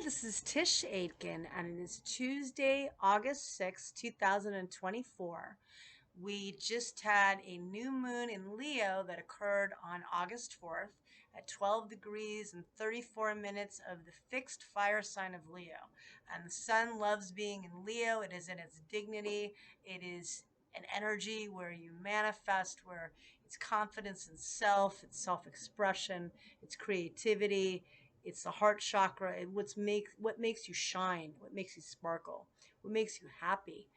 This is Tisch Aitken, and it is Tuesday, August 6th, 2024. We just had a new moon in Leo that occurred on August 4th at 12 degrees and 34 minutes of the fixed fire sign of Leo. And the sun loves being in Leo. It is in its dignity. It is an energy where you manifest, where it's confidence in self, it's self-expression, it's creativity, it's the heart chakra. What makes you shine, what makes you sparkle, what makes you happy.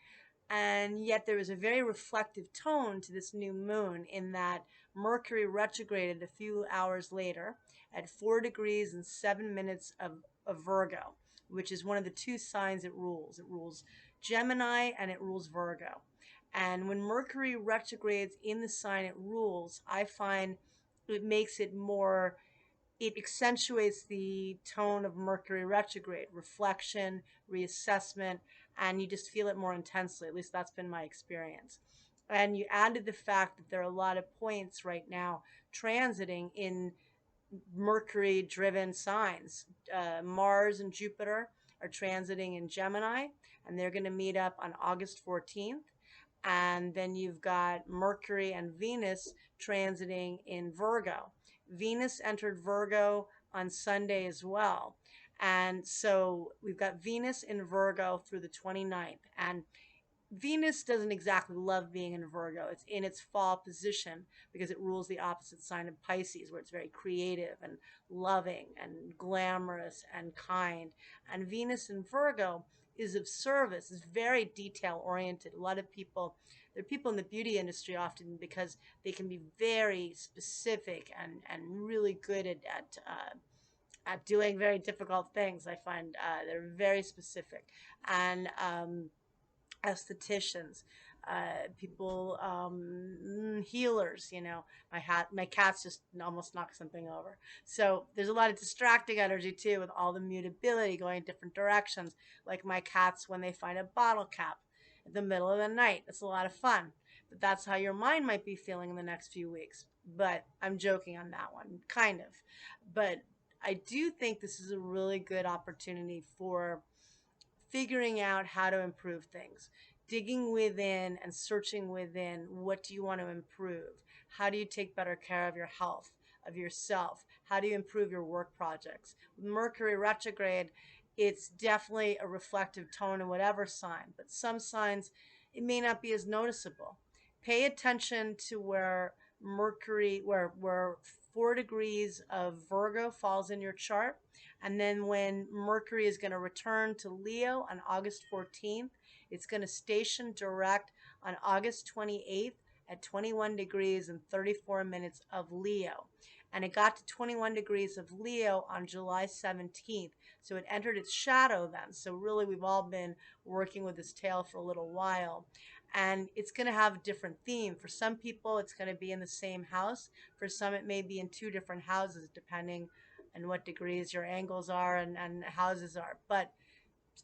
And yet there is a very reflective tone to this new moon in that Mercury retrograded a few hours later at 4 degrees and 7 minutes of Virgo, which is one of the two signs it rules. It rules Gemini and it rules Virgo. And when Mercury retrogrades in the sign it rules, I find it makes it more, it accentuates the tone of Mercury retrograde, reflection, reassessment, and you just feel it more intensely. At least that's been my experience. And you added the fact that there are a lot of points right now transiting in Mercury driven signs. Mars and Jupiter are transiting in Gemini, and they're going to meet up on August 14th. And then you've got Mercury and Venus transiting in Virgo. Venus entered Virgo on Sunday as well. And so we've got Venus in Virgo through the 29th. And Venus doesn't exactly love being in Virgo. It's in its fall position because it rules the opposite sign of Pisces, where it's very creative and loving and glamorous and kind. And Venus in Virgo is of service, is very detail oriented. A lot of people, there are people in the beauty industry often because they can be very specific and really good at doing very difficult things. I find they're very specific. And estheticians, people, healers. My cats just almost knocked something over. So there's a lot of distracting energy too, with all the mutability going in different directions. Like my cats when they find a bottle cap in the middle of the night. It's a lot of fun. But that's how your mind might be feeling in the next few weeks. But I'm joking on that one, kind of. But I do think this is a really good opportunity for figuring out how to improve things, digging within and searching within. What do you want to improve? How do you take better care of your health, of yourself? How do you improve your work projects? With Mercury retrograde, it's definitely a reflective tone in whatever sign, but some signs it may not be as noticeable. Pay attention to where Mercury, where 4 degrees of Virgo falls in your chart. And then when Mercury is going to return to Leo on August 14th, it's going to station direct on August 28th at 21 degrees and 34 minutes of Leo. And it got to 21 degrees of Leo on July 17th. So it entered its shadow then. So really, we've all been working with this tail for a little while. And it's going to have a different theme. For some people, it's going to be in the same house. For some, it may be in two different houses, depending on what degrees your angles are and houses are. But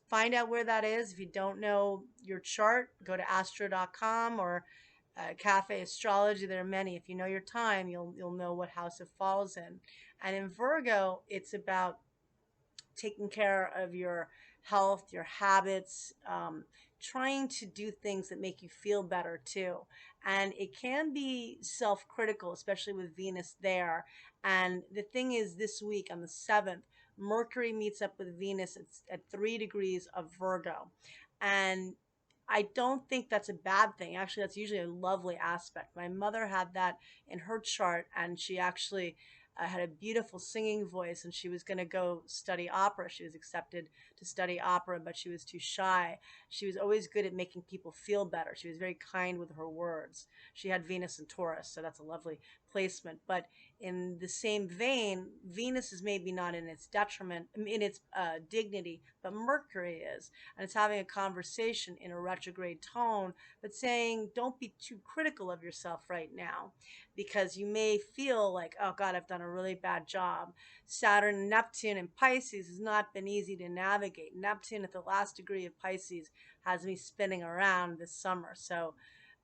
find out where that is. If you don't know your chart, go to astro.com or Cafe Astrology. There are many. If you know your time, you'll know what house it falls in. And in Virgo, it's about taking care of your health, your habits, trying to do things that make you feel better too. And it can be self-critical, especially with Venus there. And the thing is, this week on the 7th, Mercury meets up with Venus at 3 degrees of Virgo. And I don't think that's a bad thing. Actually, that's usually a lovely aspect. My mother had that in her chart, and she actually had a beautiful singing voice, and she was going to go study opera. She was accepted to study opera, but she was too shy. She was always good at making people feel better. She was very kind with her words. She had Venus in Taurus, so that's a lovely placement. But in the same vein, Venus is maybe not in its detriment, in its dignity, but Mercury is. And it's having a conversation in a retrograde tone, but saying, don't be too critical of yourself right now, because you may feel like, oh God, I've done a really bad job. Saturn and Neptune in Pisces has not been easy to navigate. Neptune at the last degree of Pisces has me spinning around this summer. So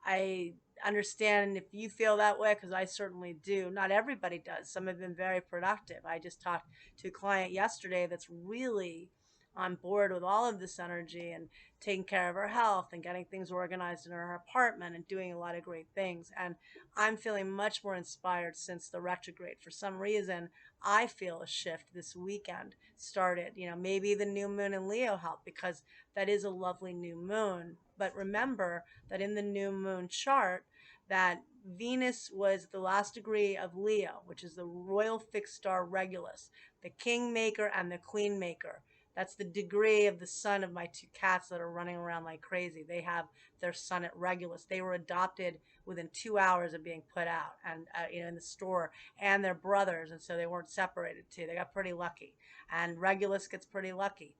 I understand if you feel that way, because I certainly do. Not everybody does. Some have been very productive. I just talked to a client yesterday that's really on board with all of this energy and taking care of her health and getting things organized in her apartment and doing a lot of great things. And I'm feeling much more inspired since the retrograde. For some reason, I feel a shift this weekend started. Maybe the new moon in Leo helped because that is a lovely new moon. But remember that in the new moon chart, that Venus was the last degree of Leo, which is the royal fixed star Regulus, the kingmaker and the queenmaker. That's the degree of the sun of my two cats that are running around like crazy. They have their sun at Regulus. They were adopted within 2 hours of being put out, and in the store, and they're brothers, and so they weren't separated too. They got pretty lucky, and Regulus gets pretty lucky,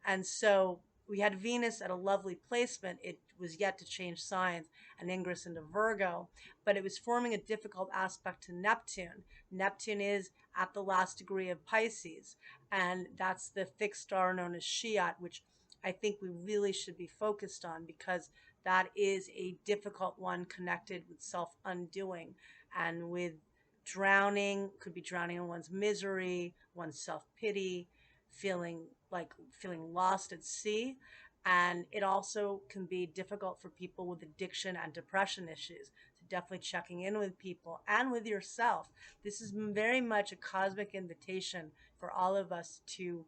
and so we had Venus at a lovely placement. It was yet to change signs and ingress into Virgo, but it was forming a difficult aspect to Neptune. Neptune is at the last degree of Pisces, and that's the fixed star known as Shiat, which I think we really should be focused on because that is a difficult one connected with self undoing and with drowning, could be drowning in one's misery, one's self pity, feeling lost at sea. And it also can be difficult for people with addiction and depression issues. So definitely checking in with people and with yourself. This is very much a cosmic invitation for all of us to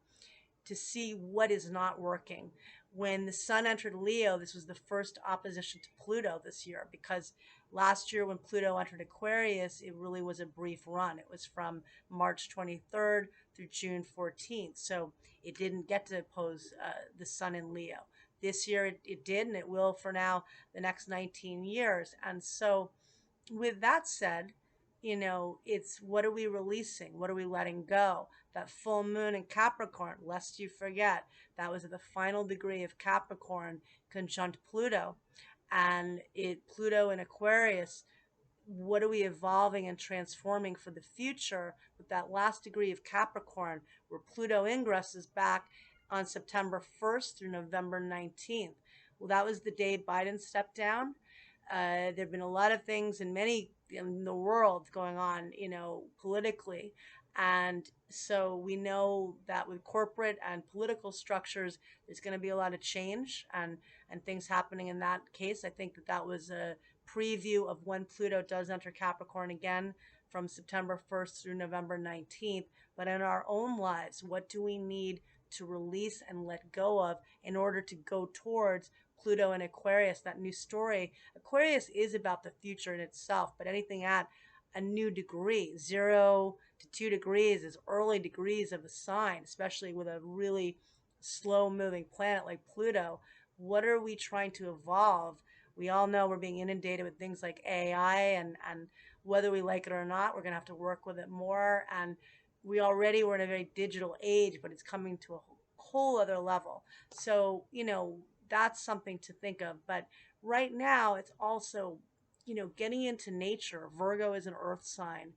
see what is not working. When the sun entered Leo, this was the first opposition to Pluto this year, because last year when Pluto entered Aquarius, it really was a brief run. It was from March 23rd through June 14th. So it didn't get to oppose the sun in Leo. This year it did, and it will for now the next 19 years. And so with that said, it's what are we releasing? What are we letting go? That full moon in Capricorn, lest you forget, that was at the final degree of Capricorn conjunct Pluto. And Pluto in Aquarius, what are we evolving and transforming for the future with that last degree of Capricorn, where Pluto ingresses back on September 1st through November 19th? Well, that was the day Biden stepped down. There have been a lot of things in the world going on, politically. And so we know that with corporate and political structures, there's going to be a lot of change and things happening in that case. I think that was a preview of when Pluto does enter Capricorn again from September 1st through November 19th. But in our own lives, what do we need to release and let go of in order to go towards Pluto and Aquarius, that new story? Aquarius is about the future in itself, but anything at a new degree, 0 to 2 degrees, is early degrees of a sign, especially with a really slow moving planet like Pluto. What are we trying to evolve? We all know we're being inundated with things like AI, and whether we like it or not, we're going to have to work with it more. And we're in a very digital age, but it's coming to a whole other level. So, that's something to think of. But right now, it's also, getting into nature. Virgo is an earth sign.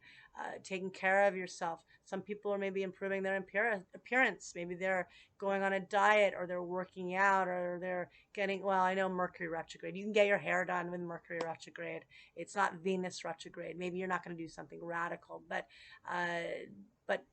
Taking care of yourself. Some people are maybe improving their appearance. Maybe they're going on a diet, or they're working out, or they're I know Mercury retrograde. You can get your hair done with Mercury retrograde. It's not Venus retrograde. Maybe you're not going to do something radical, but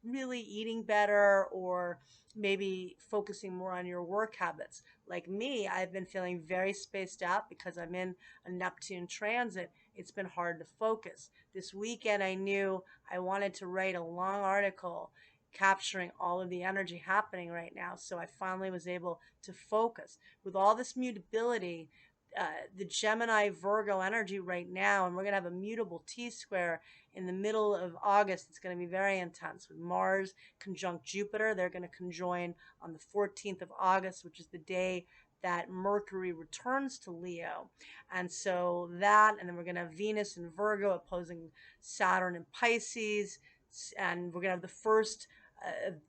really eating better, or maybe focusing more on your work habits. Like me, I've been feeling very spaced out because I'm in a Neptune transit. It's been hard to focus. This weekend, I knew I wanted to write a long article capturing all of the energy happening right now. So I finally was able to focus. With all this mutability, the Gemini Virgo energy right now, and we're going to have a mutable T square in the middle of August. It's going to be very intense with Mars conjunct Jupiter. They're going to conjoin on the 14th of August, which is the day that Mercury returns to Leo. And so that, and then we're going to have Venus and Virgo opposing Saturn and Pisces. And we're going to have the first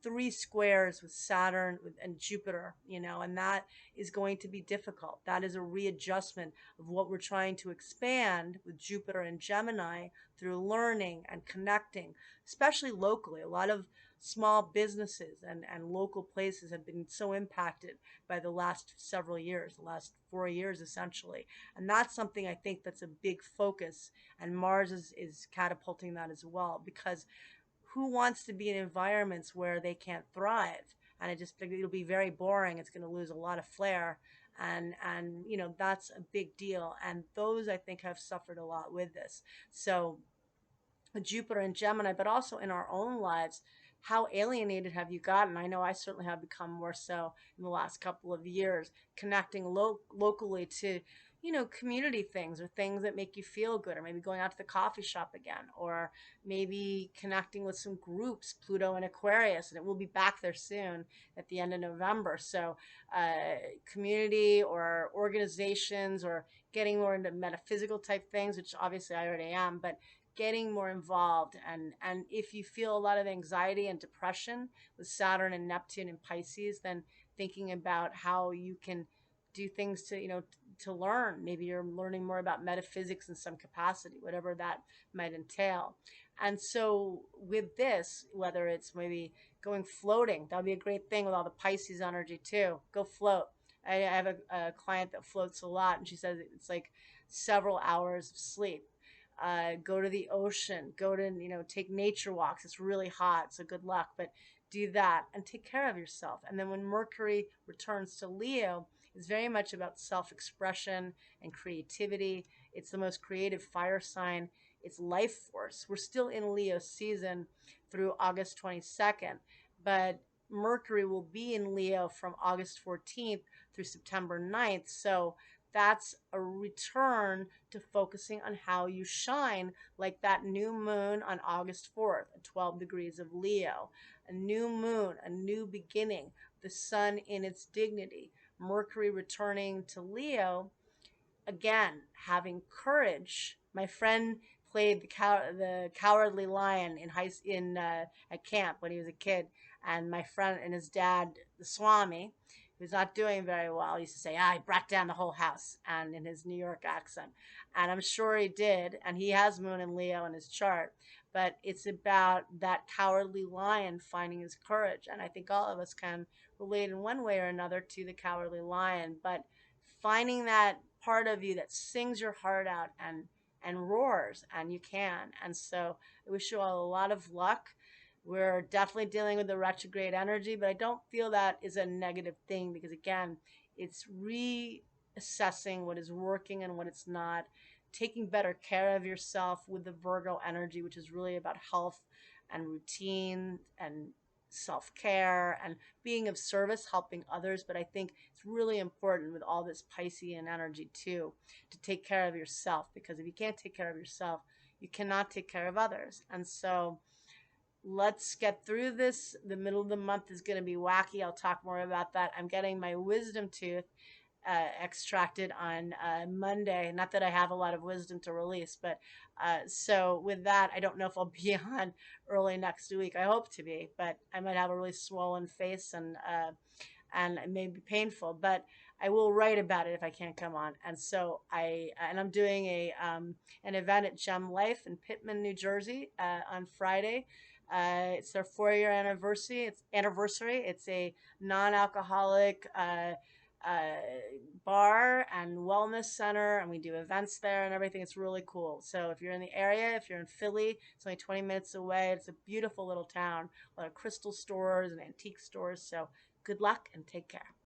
3 squares with Saturn and Jupiter, and that is going to be difficult. That is a readjustment of what we're trying to expand with Jupiter and Gemini through learning and connecting, especially locally. A lot of small businesses and local places have been so impacted by the last several years, the last 4 years essentially. And that's something I think that's a big focus. And Mars is catapulting that as well, because who wants to be in environments where they can't thrive? and it'll be very boring. It's going to lose a lot of flair, and that's a big deal. And those, I think, have suffered a lot with this. So Jupiter and Gemini, but also in our own lives, how alienated have you gotten? I know I certainly have become more so in the last couple of years, connecting locally to, community things or things that make you feel good, or maybe going out to the coffee shop again, or maybe connecting with some groups, Pluto and Aquarius, and it will be back there soon at the end of November. So, community or organizations, or getting more into metaphysical type things, which obviously I already am, but getting more involved. And if you feel a lot of anxiety and depression with Saturn and Neptune and Pisces, then thinking about how you can do things to to learn. Maybe you're learning more about metaphysics in some capacity, whatever that might entail. And so with this, whether it's maybe going floating, that would be a great thing with all the Pisces energy too. Go float. I have a client that floats a lot, and she says it's like several hours of sleep. Go to the ocean, go to, take nature walks. It's really hot, so good luck, but do that and take care of yourself. And then when Mercury returns to Leo, it's very much about self expression and creativity. It's the most creative fire sign, it's life force. We're still in Leo season through August 22nd, but Mercury will be in Leo from August 14th through September 9th. So that's a return to focusing on how you shine, like that new moon on August 4th at 12 degrees of Leo. A new moon, a new beginning, the sun in its dignity, Mercury returning to Leo, again, having courage. My friend played the cowardly lion at camp when he was a kid, and my friend and his dad, the Swami, who's not doing very well, used to say, "Ah, he brought down the whole house," and in his New York accent, and I'm sure he did, and he has Moon and Leo in his chart. But it's about that cowardly lion finding his courage, and I think all of us can relate in one way or another to the cowardly lion. But finding that part of you that sings your heart out and roars, and you can. And so I wish you all a lot of luck. We're definitely dealing with the retrograde energy, but I don't feel that is a negative thing, because again, it's reassessing what is working and what it's not, taking better care of yourself with the Virgo energy, which is really about health and routine and self care and being of service, helping others. But I think it's really important with all this Piscean energy too to take care of yourself, because if you can't take care of yourself, you cannot take care of others. And so let's get through this. The middle of the month is going to be wacky. I'll talk more about that. I'm getting my wisdom tooth extracted on Monday. Not that I have a lot of wisdom to release, but so with that, I don't know if I'll be on early next week. I hope to be, but I might have a really swollen face, and it may be painful, but I will write about it if I can't come on. And so I'm doing an event at Gem Life in Pittman, New Jersey, on Friday. It's their 4-year anniversary. It's a non-alcoholic uh, bar and wellness center, and we do events there and everything. It's really cool. So if you're in the area, if you're in Philly, it's only 20 minutes away. It's a beautiful little town, a lot of crystal stores and antique stores. So good luck and take care.